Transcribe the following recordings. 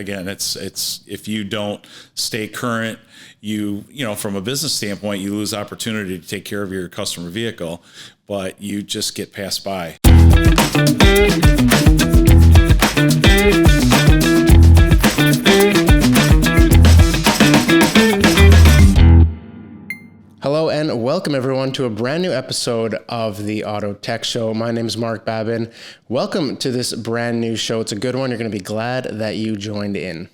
Again, it's if you don't stay current, from a business standpoint, you lose opportunity to take care of your customer vehicle, but you just get passed by. Hello and welcome everyone to a brand new episode of the Auto Tech Show. My name is Mark Babin. Welcome to this brand new show. It's a good one. You're going to be glad that you joined in.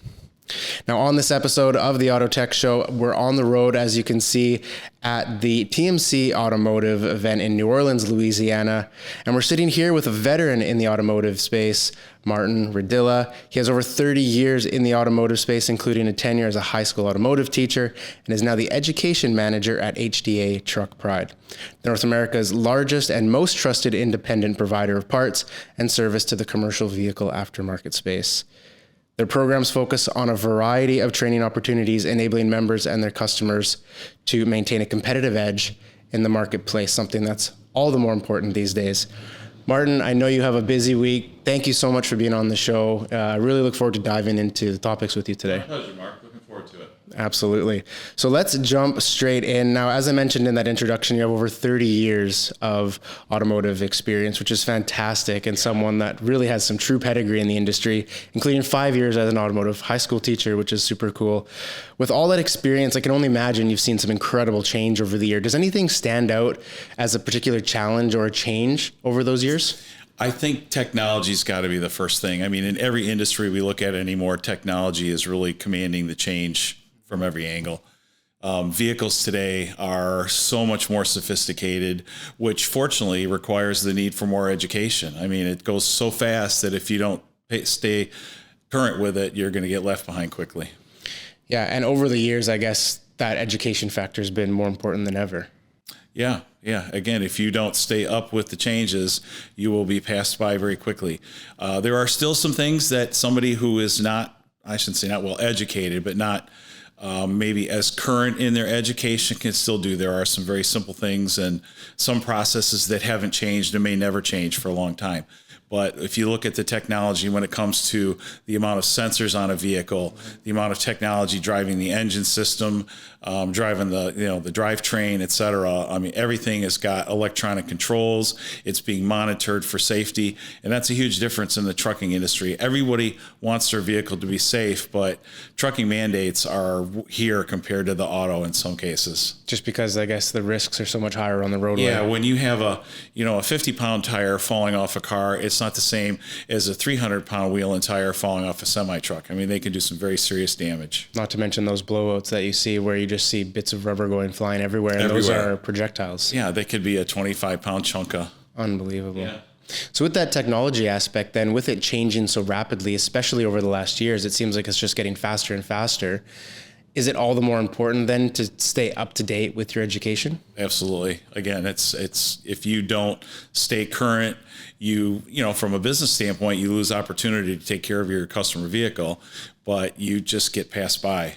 Now, on this episode of the Auto Tech Show, we're on the road, as you can see, at the TMC Automotive event in New Orleans, Louisiana. And we're sitting here with a veteran in the automotive space, Martin Redilla. He has over 30 years in the automotive space, including a tenure as a high school automotive teacher, and is now the education manager at HDA Truck Pride, North America's largest and most trusted independent provider of parts and service to the commercial vehicle aftermarket space. Their programs focus on a variety of training opportunities, enabling members and their customers to maintain a competitive edge in the marketplace, something that's all the more important these days. Martin, I know you have a busy week. Thank you so much for being on the show. I really look forward to diving into the topics with you today. My pleasure, Mark. Looking forward to it. Absolutely. So let's jump straight in. Now, as I mentioned in that introduction, you have over 30 years of automotive experience, which is fantastic, and someone that really has some true pedigree in the industry, including 5 years as an automotive high school teacher, which is super cool. With all that experience, I can only imagine you've seen some incredible change over the year. Does anything stand out as a particular challenge or a change over those years? I think technology's got to be the first thing. I mean, in every industry we look at anymore, technology is really commanding the change from every angle. Vehicles today are so much more sophisticated, which fortunately requires the need for more education. I mean, it goes so fast that if you don't stay current with it, you're going to get left behind quickly. Yeah, and over the years, I guess that education factor has been more important than ever. Yeah. Again, if you don't stay up with the changes, you will be passed by very quickly. There are still some things that somebody who is not, I shouldn't say not well educated, but not maybe as current in their education can still do. There are some very simple things and some processes that haven't changed and may never change for a long time. But if you look at the technology when it comes to the amount of sensors on a vehicle, the amount of technology driving the engine system, driving the drivetrain, et cetera. I mean, everything has got electronic controls. It's being monitored for safety. And that's a huge difference in the trucking industry. Everybody wants their vehicle to be safe, but trucking mandates are here compared to the auto in some cases. Just because I guess the risks are so much higher on the roadway. Yeah, when you have a 50-pound tire falling off a car, it's not the same as a 300-pound wheel and tire falling off a semi-truck. I mean, they can do some very serious damage. Not to mention those blowouts that you see where you just see bits of rubber flying everywhere, and those are projectiles. Yeah, they could be a 25-pound chunk of... Unbelievable. Yeah. So with that technology aspect, then, with it changing so rapidly, especially over the last years, it seems like it's just getting faster and faster. Is it all the more important then to stay up to date with your education? Absolutely. Again, it's if you don't stay current, from a business standpoint, you lose opportunity to take care of your customer vehicle, but you just get passed by.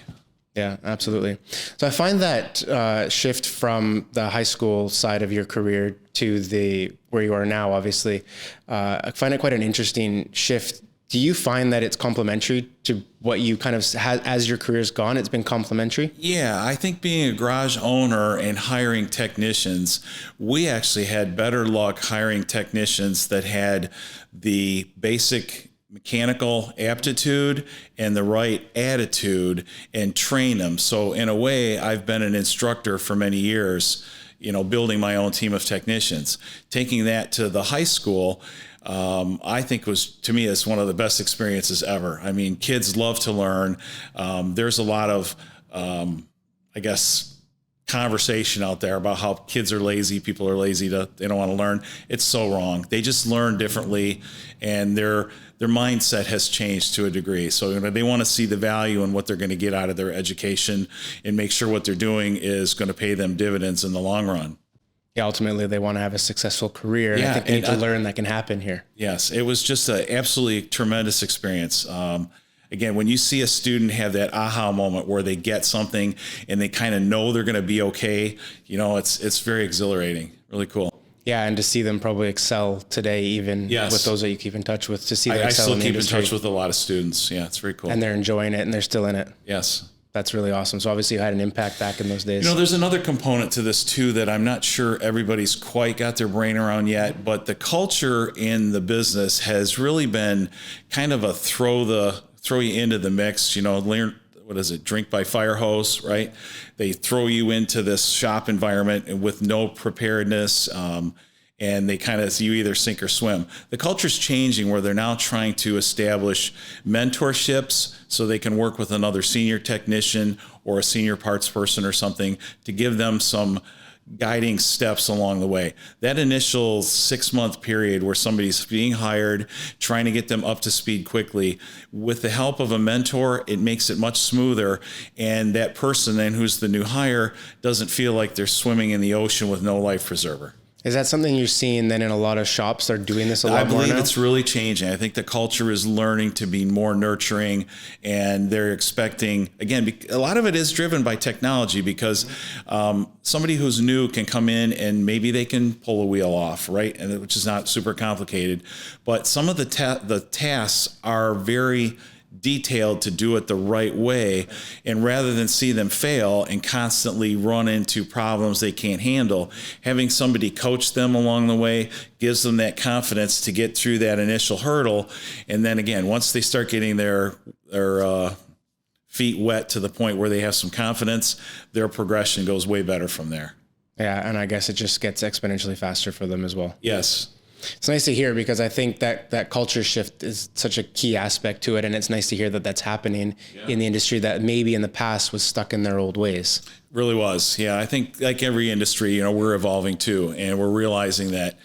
Yeah, absolutely. So I find that shift from the high school side of your career to where you are now, obviously, I find it quite an interesting shift. Do you find that it's complementary to what you kind of had as your career's gone? It's been complementary? Yeah, I think being a garage owner and hiring technicians, we actually had better luck hiring technicians that had the basic mechanical aptitude and the right attitude and train them. So in a way, I've been an instructor for many years, building my own team of technicians. Taking that to the high school, I think is one of the best experiences ever. I mean, kids love to learn. There's a lot of, conversation out there about how kids are lazy, people are lazy, they don't want to learn. It's so wrong. They just learn differently, and their mindset has changed to a degree. So they want to see the value in what they're going to get out of their education and make sure what they're doing is going to pay them dividends in the long run. Yeah, ultimately they want to have a successful career. And I think they need to learn that can happen here. Yes, it was just an absolutely tremendous experience. Again, when you see a student have that aha moment where they get something and they kind of know they're going to be okay, it's very exhilarating, really cool. Yeah, and to see them probably excel today, even Yes. with those that you keep in touch with, to see them I excel still in the keep in industry. touch with a lot of students. Yeah, it's very cool. And they're enjoying it and they're still in it. Yes. That's really awesome. So obviously you had an impact back in those days. You know, there's another component to this too that I'm not sure everybody's quite got their brain around yet, but the culture in the business has really been kind of a throw you into the mix, learn, what is it? Drink by fire hose, right? They throw you into this shop environment with no preparedness. And they you either sink or swim. The culture's changing where they're now trying to establish mentorships so they can work with another senior technician or a senior parts person or something to give them some guiding steps along the way. That initial 6-month period where somebody's being hired, trying to get them up to speed quickly, with the help of a mentor, it makes it much smoother. And that person then who's the new hire doesn't feel like they're swimming in the ocean with no life preserver. Is that something you're seeing then in a lot of shops? They're doing this a lot more now? I believe it's really changing. I think the culture is learning to be more nurturing, and they're expecting, again, a lot of it is driven by technology because somebody who's new can come in and maybe they can pull a wheel off, right? And which is not super complicated. But some of the tasks are very detailed to do it the right way, and rather than see them fail and constantly run into problems they can't handle, having somebody coach them along the way gives them that confidence to get through that initial hurdle. And then again, once they start getting their feet wet to the point where they have some confidence, their progression goes way better from there. Yeah, and I guess it just gets exponentially faster for them as well. Yes. It's nice to hear because I think that culture shift is such a key aspect to it. And it's nice to hear that that's happening in the industry that maybe in the past was stuck in their old ways. Really was. Yeah. I think like every industry, we're evolving too. And we're realizing that,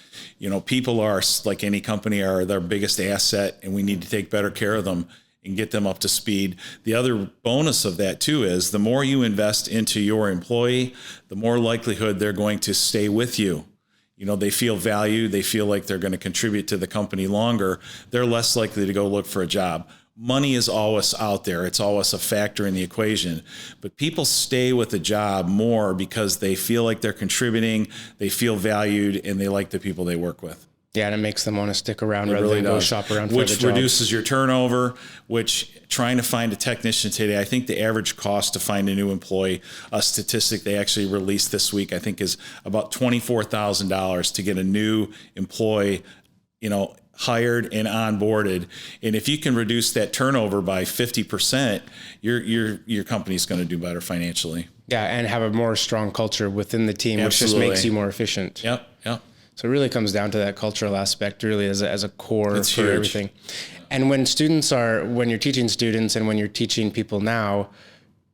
people are, like any company, are their biggest asset, and we need to take better care of them and get them up to speed. The other bonus of that too is the more you invest into your employee, the more likelihood they're going to stay with you. They feel valued. They feel like they're going to contribute to the company longer. They're less likely to go look for a job. Money is always out there. It's always a factor in the equation. But people stay with a job more because they feel like they're contributing, they feel valued, and they like the people they work with. Yeah, and it makes them want to stick around rather than go shop around for which reduces your turnover, which trying to find a technician today, I think the average cost to find a new employee, a statistic they actually released this week, I think is about $24,000 to get a new employee, hired and onboarded. And if you can reduce that turnover by 50%, your company's going to do better financially. Yeah, and have a more strong culture within the team, Absolutely. Which just makes you more efficient. Yep. So it really comes down to that cultural aspect really as a core It's for huge. everything. And when you're teaching students and when you're teaching people now,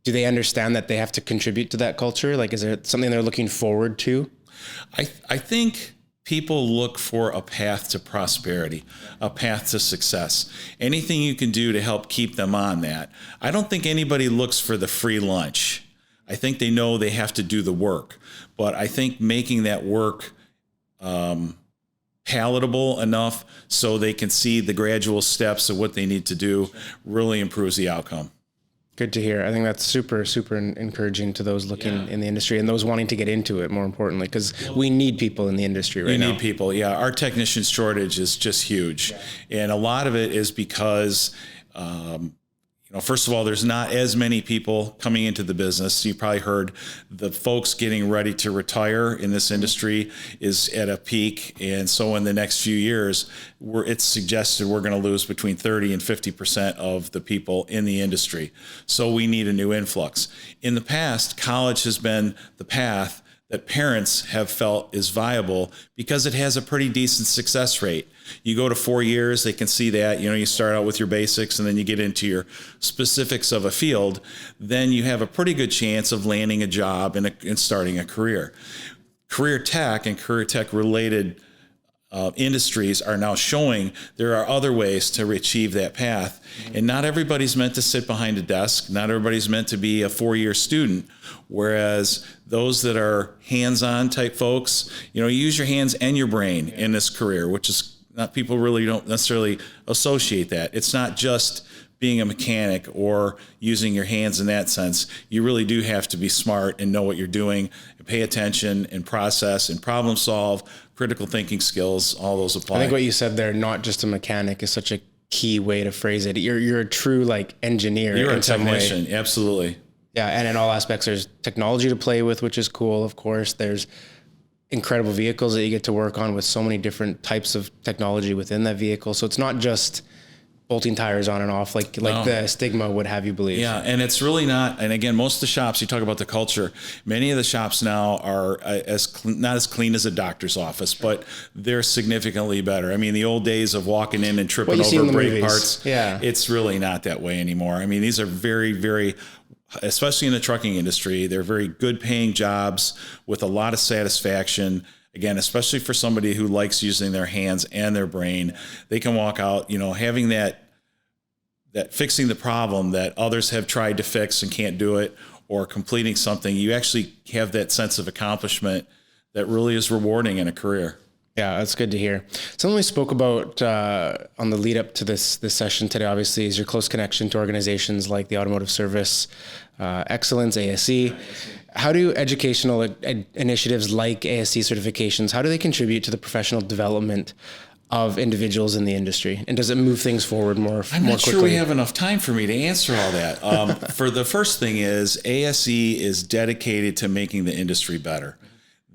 do they understand that they have to contribute to that culture? Like, is there something they're looking forward to? I think people look for a path to prosperity, a path to success. Anything you can do to help keep them on that. I don't think anybody looks for the free lunch. I think they know they have to do the work. But I think making that work palatable enough so they can see the gradual steps of what they need to do really improves the outcome. Good to hear. I think that's super, super encouraging to those looking in the industry and those wanting to get into it, more importantly, because we need people in the industry right now. We need people. Yeah. Our technician shortage is just huge. And a lot of it is because, first of all, there's not as many people coming into the business. You probably heard the folks getting ready to retire in this industry is at a peak. And so in the next few years, it's suggested we're going to lose between 30 and 50% of the people in the industry. So we need a new influx. In the past, college has been the path that parents have felt is viable because it has a pretty decent success rate. You go to 4 years, they can see that, you start out with your basics and then you get into your specifics of a field, then you have a pretty good chance of landing a job and starting a career. Career tech and career tech related industries are now showing there are other ways to achieve that path. And not everybody's meant to sit behind a desk. Not everybody's meant to be a 4-year student. Whereas those that are hands-on type folks, you use your hands and your brain in this career, which is not, people really don't necessarily associate that. It's not just being a mechanic or using your hands in that sense. You really do have to be smart and know what you're doing, and pay attention and process and problem solve, critical thinking skills, all those apply. I think what you said there, not just a mechanic, is such a key way to phrase it. You're a true like engineer. You're in a some technician, way. absolutely. Yeah, and in all aspects, there's technology to play with, which is cool. Of course, there's incredible vehicles that you get to work on with so many different types of technology within that vehicle. So it's not just bolting tires on and off like the stigma would have you believe. Yeah, and it's really not. And again, most of the shops, you talk about the culture, many of the shops now are not as clean as a doctor's office, but they're significantly better. I mean, the old days of walking in and tripping over brake parts, it's really not that way anymore. I mean, these are very, very, especially in the trucking industry, they're very good paying jobs with a lot of satisfaction. Again, especially for somebody who likes using their hands and their brain, they can walk out, having that fixing the problem that others have tried to fix and can't do it, or completing something. You actually have that sense of accomplishment that really is rewarding in a career. Yeah, that's good to hear. Something we spoke about on the lead up to this session today, obviously, is your close connection to organizations like the Automotive Service Excellence, ASE. How do educational initiatives like ASE certifications, how do they contribute to the professional development of individuals in the industry? And does it move things forward more quickly? I'm not sure we have enough time for me to answer all that. For the first thing is ASE is dedicated to making the industry better.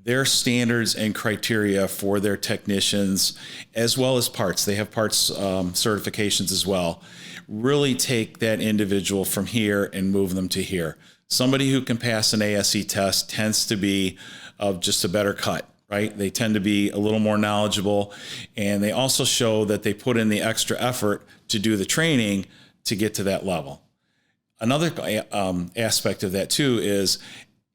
Their standards and criteria for their technicians, as well as parts, they have parts certifications as well, really take that individual from here and move them to here. Somebody who can pass an ASE test tends to be of just a better cut, right? They tend to be a little more knowledgeable, and they also show that they put in the extra effort to do the training to get to that level. Another aspect of that too is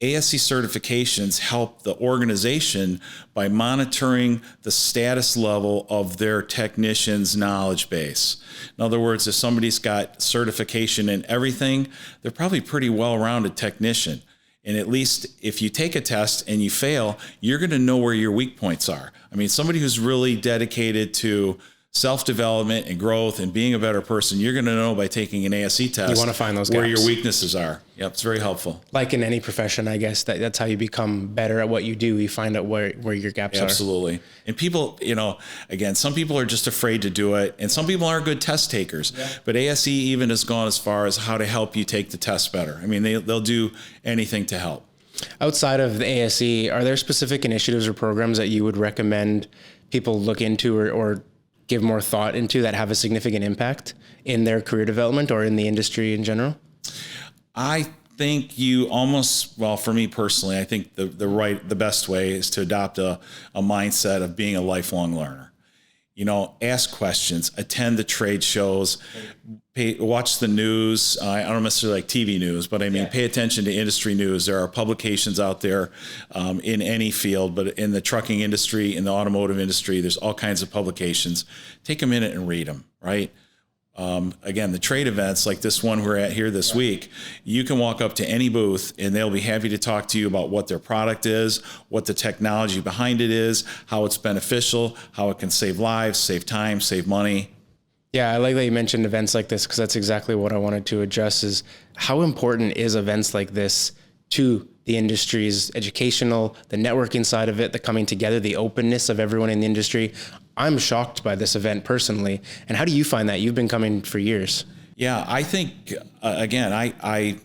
ASE certifications help the organization by monitoring the status level of their technicians' knowledge base. In other words, if somebody's got certification in everything, they're probably a pretty well-rounded technician. And at least if you take a test and you fail, you're going to know where your weak points are. I mean, somebody who's really dedicated to self-development and growth and being a better person, you're going to know by taking an ASE test. You want to find those where gaps. your weaknesses are. Yep, it's very helpful. Like in any profession, I guess that's how you become better at what you do. You find out where your gaps are. Absolutely. And people, again, some people are just afraid to do it, and some people aren't good test takers. Yeah. But ASE even has gone as far as how to help you take the test better. I mean, they'll do anything to help. Outside of the ASE, are there specific initiatives or programs that you would recommend people look into or give more thought into that have a significant impact in their career development or in the industry in general? I think for me personally, I think the best way is to adopt a mindset of being a lifelong learner. Ask questions, attend the trade shows, watch the news. I don't necessarily like TV news, but I mean, pay attention to industry news. There are publications out there in any field, but in the trucking industry, in the automotive industry, there's all kinds of publications. Take a minute and read them, right? Again, the trade events like this one we're at here this week, you can walk up to any booth and they'll be happy to talk to you about what their product is, what the technology behind it is, how it's beneficial, how it can save lives, save time, save money. Yeah, I like that you mentioned events like this, because that's exactly what I wanted to address is how important is events like this to the industry's educational, the networking side of it, the coming together, the openness of everyone in the industry. I'm shocked by this event personally. And how do you find that? You've been coming for years. Yeah, I think, again, I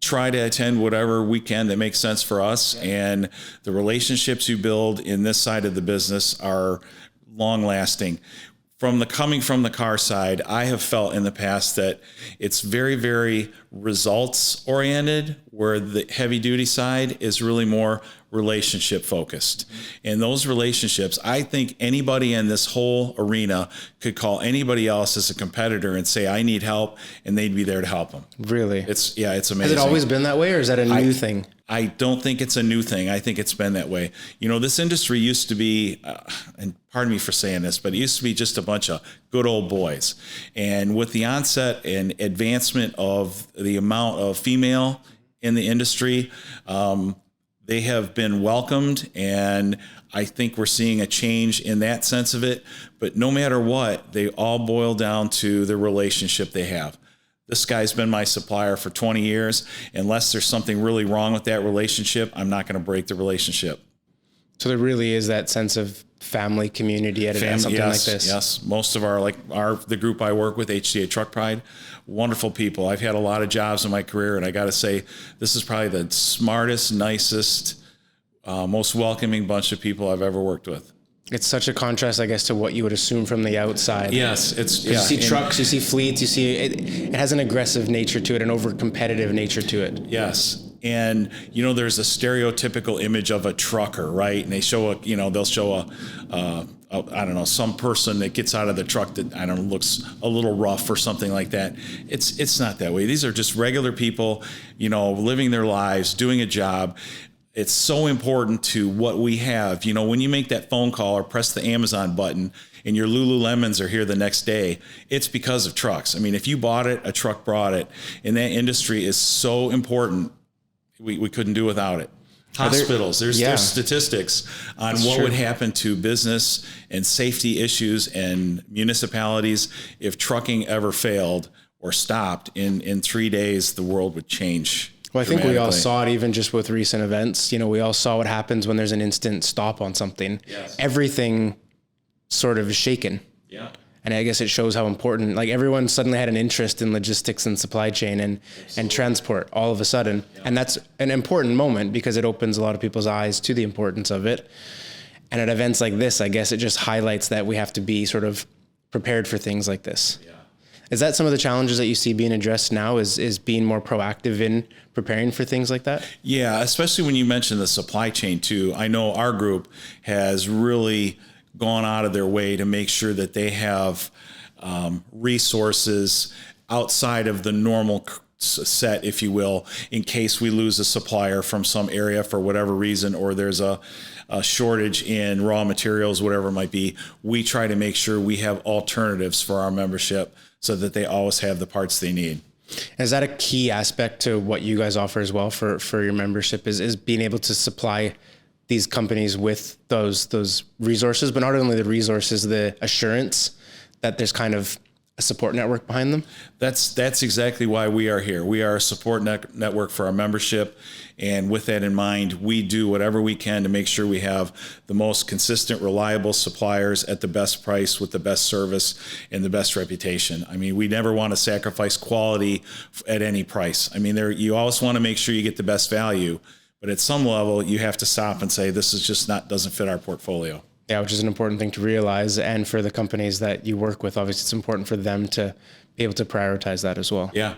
try to attend whatever we can that makes sense for us. And the relationships you build in this side of the business are long lasting. Coming from the car side, I have felt in the past that it's very, very results oriented, where the heavy duty side is really more relationship focused. And those relationships, I think anybody in this whole arena could call anybody else as a competitor and say, I need help, and they'd be there to help them. Really? It's amazing. Has it always been that way, or is that a new thing? I don't think it's a new thing. I think it's been that way. This industry used to be, and pardon me for saying this, but it used to be just a bunch of good old boys. And with the onset and advancement of the amount of female in the industry, they have been welcomed, and I think we're seeing a change in that sense of it. But no matter what, they all boil down to the relationship they have. this guy's been my supplier for 20 years. Unless there's something really wrong with that relationship, I'm not going to break the relationship. So there really is that sense of family community at something like this. Yes. Most of the group I work with, HDA Truck Pride, wonderful people. I've had a lot of jobs in my career, and I got to say, this is probably the smartest, nicest, most welcoming bunch of people I've ever worked with. It's such a contrast, I guess, to what you would assume from the outside. Yes, You see trucks, you see fleets, you see it has an aggressive nature to it, an over competitive nature to it. Yes. And, there's a stereotypical image of a trucker, right? And they show they'll show some person that gets out of the truck that, looks a little rough or something like that. It's not that way. These are just regular people, living their lives, doing a job. It's so important to what we have. When you make that phone call or press the Amazon button and your Lululemons are here the next day, it's because of trucks. I mean, if you bought it, a truck brought it. And that industry is so important. We couldn't do without it. Hospitals, there's statistics on what would happen to business and safety issues and municipalities if trucking ever failed or stopped. In 3 days, the world would change. Well, I think we all saw it even just with recent events. We all saw what happens when there's an instant stop on something. Yes. Everything sort of is shaken. Yeah. And I guess it shows how important, like everyone suddenly had an interest in logistics and supply chain and transport all of a sudden. Yeah. And that's an important moment because it opens a lot of people's eyes to the importance of it. And at events like this, I guess it just highlights that we have to be sort of prepared for things like this. Yeah. Is that some of the challenges that you see being addressed now is being more proactive in preparing for things like that? Yeah, especially when you mention the supply chain too. I know our group has really gone out of their way to make sure that they have resources outside of the normal set, if you will, in case we lose a supplier from some area for whatever reason, or there's a shortage in raw materials, whatever it might be. We try to make sure we have alternatives for our membership so that they always have the parts they need. Is that a key aspect to what you guys offer as well for your membership is being able to supply these companies with those resources, but not only the resources, the assurance that there's kind of a support network behind them? That's exactly why we are here. We are a support network for our membership. And with that in mind, we do whatever we can to make sure we have the most consistent, reliable suppliers at the best price with the best service and the best reputation. I mean, we never want to sacrifice quality at any price. I mean, you always want to make sure you get the best value, but at some level you have to stop and say, this is just doesn't fit our portfolio. Yeah, which is an important thing to realize. And for the companies that you work with, obviously it's important for them to be able to prioritize that as well. Yeah.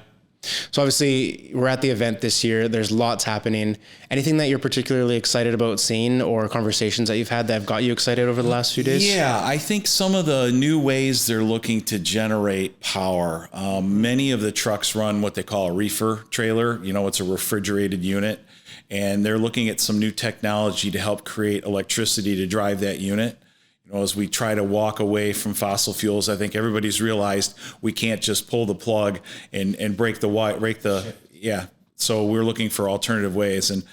So obviously we're at the event this year. There's lots happening. Anything that you're particularly excited about seeing or conversations that you've had that have got you excited over the last few days? Yeah, I think some of the new ways they're looking to generate power. Many of the trucks run what they call a reefer trailer. It's a refrigerated unit. And they're looking at some new technology to help create electricity to drive that unit. As we try to walk away from fossil fuels, I think everybody's realized we can't just pull the plug and break the. So we're looking for alternative ways. And,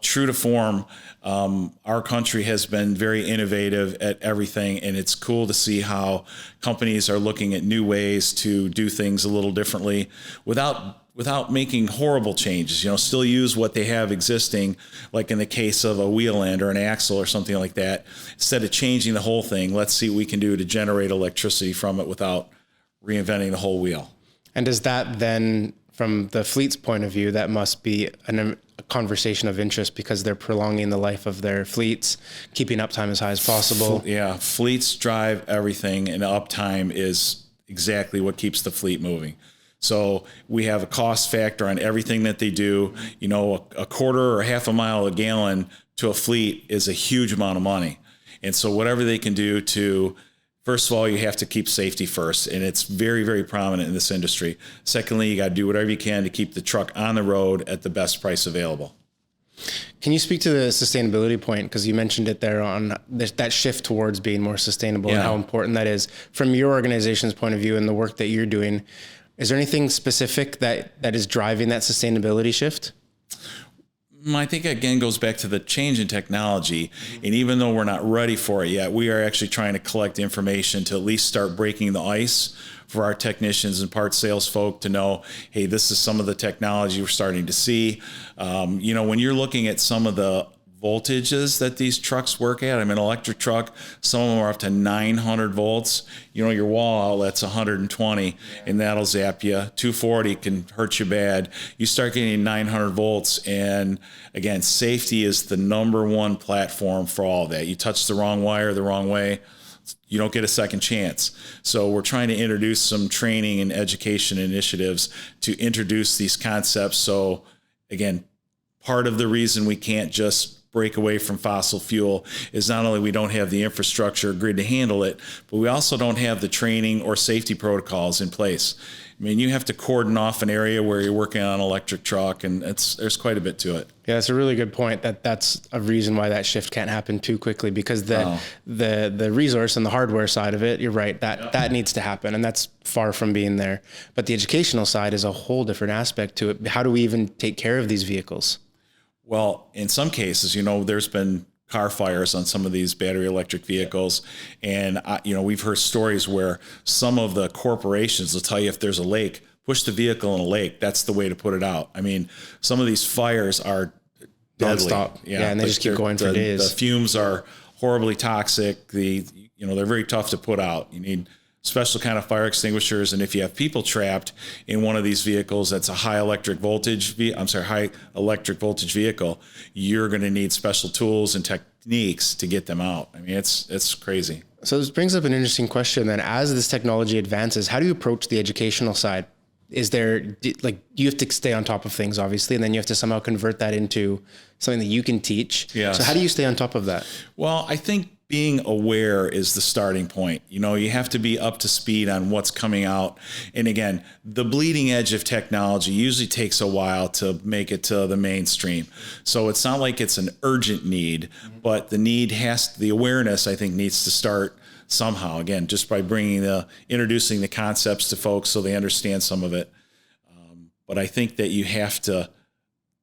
true to form, our country has been very innovative at everything. And it's cool to see how companies are looking at new ways to do things a little differently without making horrible changes. Still use what they have existing, like in the case of a wheel end or an axle or something like that. Instead of changing the whole thing, let's see what we can do to generate electricity from it without reinventing the whole wheel. And does that then, from the fleet's point of view, that must be a conversation of interest because they're prolonging the life of their fleets, keeping uptime as high as possible? Yeah, fleets drive everything, and uptime is exactly what keeps the fleet moving. So we have a cost factor on everything that they do. A quarter or half a mile a gallon to a fleet is a huge amount of money. And so whatever they can do to, first of all, you have to keep safety first. And it's very, very prominent in this industry. Secondly, you got to do whatever you can to keep the truck on the road at the best price available. Can you speak to the sustainability point? Because you mentioned it there on that shift towards being more sustainable and how important that is from your organization's point of view and the work that you're doing. Is there anything specific that is driving that sustainability shift? I think, again, goes back to the change in technology. And even though we're not ready for it yet, we are actually trying to collect information to at least start breaking the ice for our technicians and parts sales folk to know, hey, this is some of the technology we're starting to see. When you're looking at some of the voltages that these trucks work at. I mean, electric truck, some of them are up to 900 volts. Your wall outlet's 120 and that'll zap you. 240 can hurt you bad. You start getting 900 volts. And again, safety is the number one platform for all of that. You touch the wrong wire the wrong way, you don't get a second chance. So we're trying to introduce some training and education initiatives to introduce these concepts. So again, part of the reason we can't just break away from fossil fuel is not only we don't have the infrastructure grid to handle it, but we also don't have the training or safety protocols in place. I mean, you have to cordon off an area where you're working on an electric truck, and there's quite a bit to it. Yeah, it's a really good point. That's a reason why that shift can't happen too quickly, because the resource and the hardware side of it, you're right, that needs to happen, and that's far from being there. But the educational side is a whole different aspect to it. How do we even take care of these vehicles? Well, in some cases, there's been car fires on some of these battery electric vehicles. And, we've heard stories where some of the corporations will tell you if there's a lake, push the vehicle in a lake. That's the way to put it out. I mean, some of these fires are deadly. Non-stop. Yeah, and they just keep going for days. The fumes are horribly toxic. They're very tough to put out. You need special kind of fire extinguishers. And if you have people trapped in one of these vehicles that's a high electric voltage vehicle, you're going to need special tools and techniques to get them out. I mean, it's crazy. So this brings up an interesting question then. As this technology advances, how do you approach the educational side? Is there, you have to stay on top of things, obviously, and then you have to somehow convert that into something that you can teach. Yes. So how do you stay on top of that? Well, I think being aware is the starting point. You have to be up to speed on what's coming out. And again, the bleeding edge of technology usually takes a while to make it to the mainstream. So it's not like it's an urgent need, but the awareness, I think, needs to start somehow, again, just by introducing the concepts to folks so they understand some of it. But I think that you have to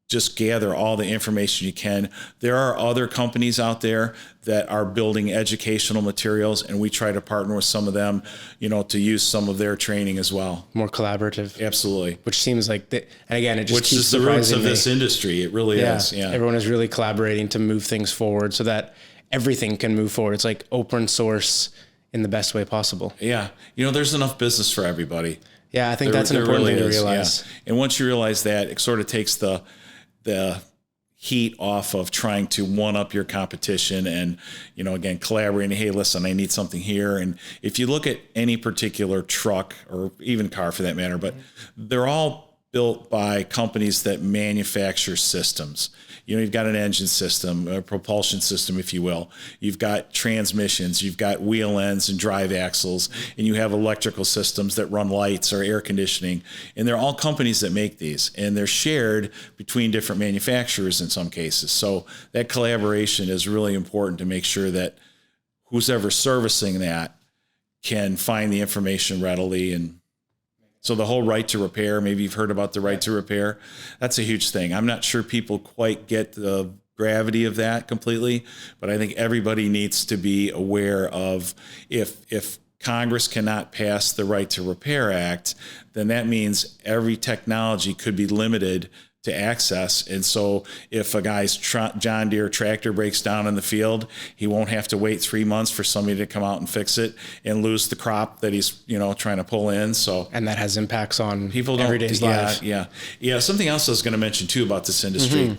just gather all the information you can. There are other companies out there that are building educational materials, and we try to partner with some of them, to use some of their training as well. More collaborative. Absolutely. Which seems like, and again, it just keeps is the roots of this industry. It really is. Yeah. Everyone is really collaborating to move things forward so that everything can move forward. It's like open source in the best way possible. Yeah. There's enough business for everybody. Yeah. I think that's an important thing to realize. Yeah. And once you realize that, it sort of takes the heat off of trying to one up your competition and, again, collaborating. Hey, listen, I need something here. And if you look at any particular truck or even car for that matter, but they're all built by companies that manufacture systems. You've got an engine system, a propulsion system, if you will. You've got transmissions, you've got wheel ends and drive axles, and you have electrical systems that run lights or air conditioning. And they're all companies that make these, and they're shared between different manufacturers in some cases. So that collaboration is really important to make sure that who's ever servicing that can find the information readily. And so the whole right to repair, maybe you've heard about the right to repair. That's a huge thing. I'm not sure people quite get the gravity of that completely, but I think everybody needs to be aware of if Congress cannot pass the Right to Repair Act, then that means every technology could be limited to access. And so if a guy's John Deere tractor breaks down in the field, he won't have to wait 3 months for somebody to come out and fix it and lose the crop that he's, trying to pull in. So, and that has impacts on people everyday's life. Yeah. Something else I was going to mention too about this industry.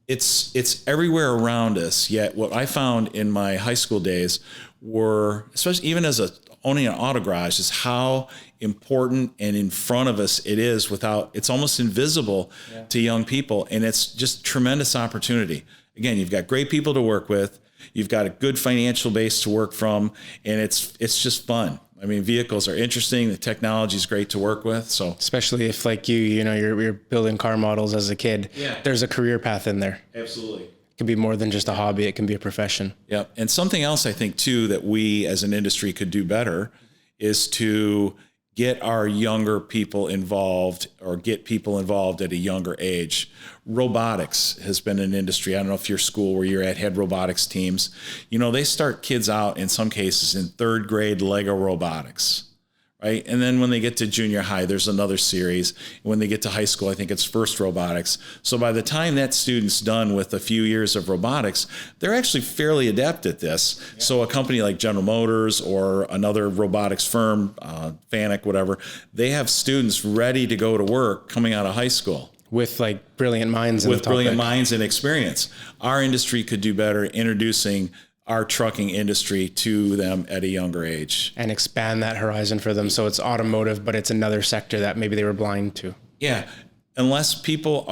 It's everywhere around us. Yet what I found in my high school days were, especially even as owning an auto garage, is how important and in front of us it is it's almost invisible to young people. And it's just tremendous opportunity. Again, you've got great people to work with. You've got a good financial base to work from, and it's just fun. I mean, vehicles are interesting. The technology is great to work with. So, especially if like you're building car models as a kid, there's a career path in there. Absolutely. It can be more than just a hobby. It can be a profession. Yeah. And something else I think too, that we as an industry could do better is to get our younger people involved, or get people involved at a younger age. Robotics has been an industry. I don't know if your school where you're at had robotics teams. They start kids out in some cases in third grade Lego robotics, right? And then when they get to junior high, there's another series. When they get to high school, I think it's FIRST Robotics. So by the time that student's done with a few years of robotics, they're actually fairly adept at this. Yeah. So a company like General Motors or another robotics firm, Fanuc, whatever, they have students ready to go to work coming out of high school. With like brilliant minds. With brilliant minds and experience. Our industry could do better introducing our trucking industry to them at a younger age. And expand that horizon for them. So it's automotive, but it's another sector that maybe they were blind to. Yeah. Unless people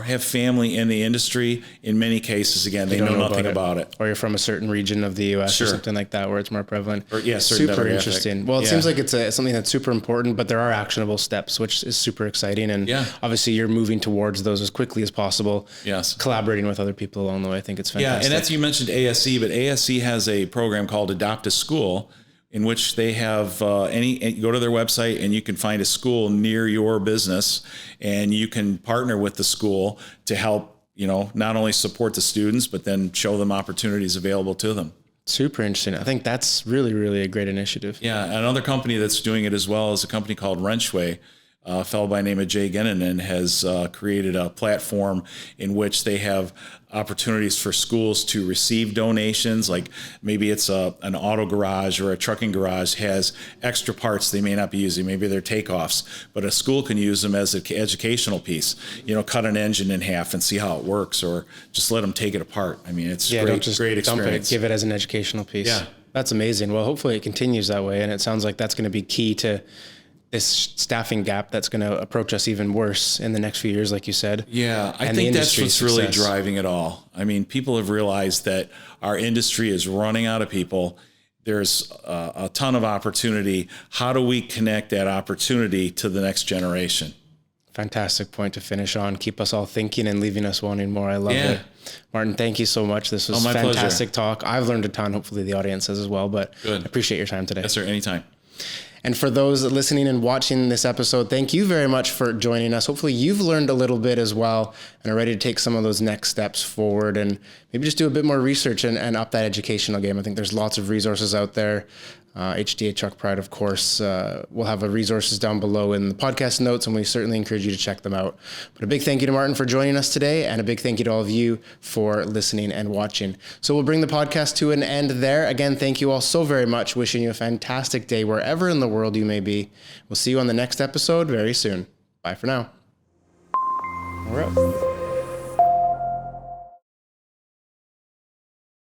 have family in the industry, in many cases, again, they know nothing about it. Or you're from a certain region of the U.S. Sure. or something like that where it's more prevalent. Or, yeah, super interesting. Well, it seems like it's something that's super important, but there are actionable steps, which is super exciting. And obviously you're moving towards those as quickly as possible. Yes. Collaborating with other people along the way. I think it's fantastic. Yeah, and that's, you mentioned ASE, but ASE has a program called Adopt a School, in which they have go to their website and you can find a school near your business, and you can partner with the school to help, not only support the students, but then show them opportunities available to them. Super interesting. I think that's really, really a great initiative. Yeah. Another company that's doing it as well is a company called Wrenchway. A fellow by the name of Jay Gennanen has created a platform in which they have opportunities for schools to receive donations. Like maybe it's an auto garage or a trucking garage has extra parts they may not be using. Maybe they're takeoffs, but a school can use them as an educational piece. Cut an engine in half and see how it works, or just let them take it apart. I mean, it's great experience. Dump it, give it as an educational piece. Yeah. That's amazing. Well, hopefully it continues that way. And it sounds like that's going to be key to this staffing gap that's going to approach us even worse in the next few years, like you said. Yeah, I think that's what's really driving it all. I mean, people have realized that our industry is running out of people. There's a ton of opportunity. How do we connect that opportunity to the next generation? Fantastic point to finish on. Keep us all thinking and leaving us wanting more. I love it. Martin, thank you so much. This was fantastic talk. I've learned a ton. Hopefully the audience has as well, but I appreciate your time today. Yes, sir. Anytime. And for those listening and watching this episode, thank you very much for joining us. Hopefully you've learned a little bit as well and are ready to take some of those next steps forward and maybe just do a bit more research and up that educational game. I think there's lots of resources out there. HDA Truck Pride, of course, we'll have resources down below in the podcast notes, and we certainly encourage you to check them out. But a big thank you to Martin for joining us today, and a big thank you to all of you for listening and watching. So we'll bring the podcast to an end there. Again, thank you all so very much. Wishing you a fantastic day wherever in the world you may be. We'll see you on the next episode very soon. Bye for now. We're up.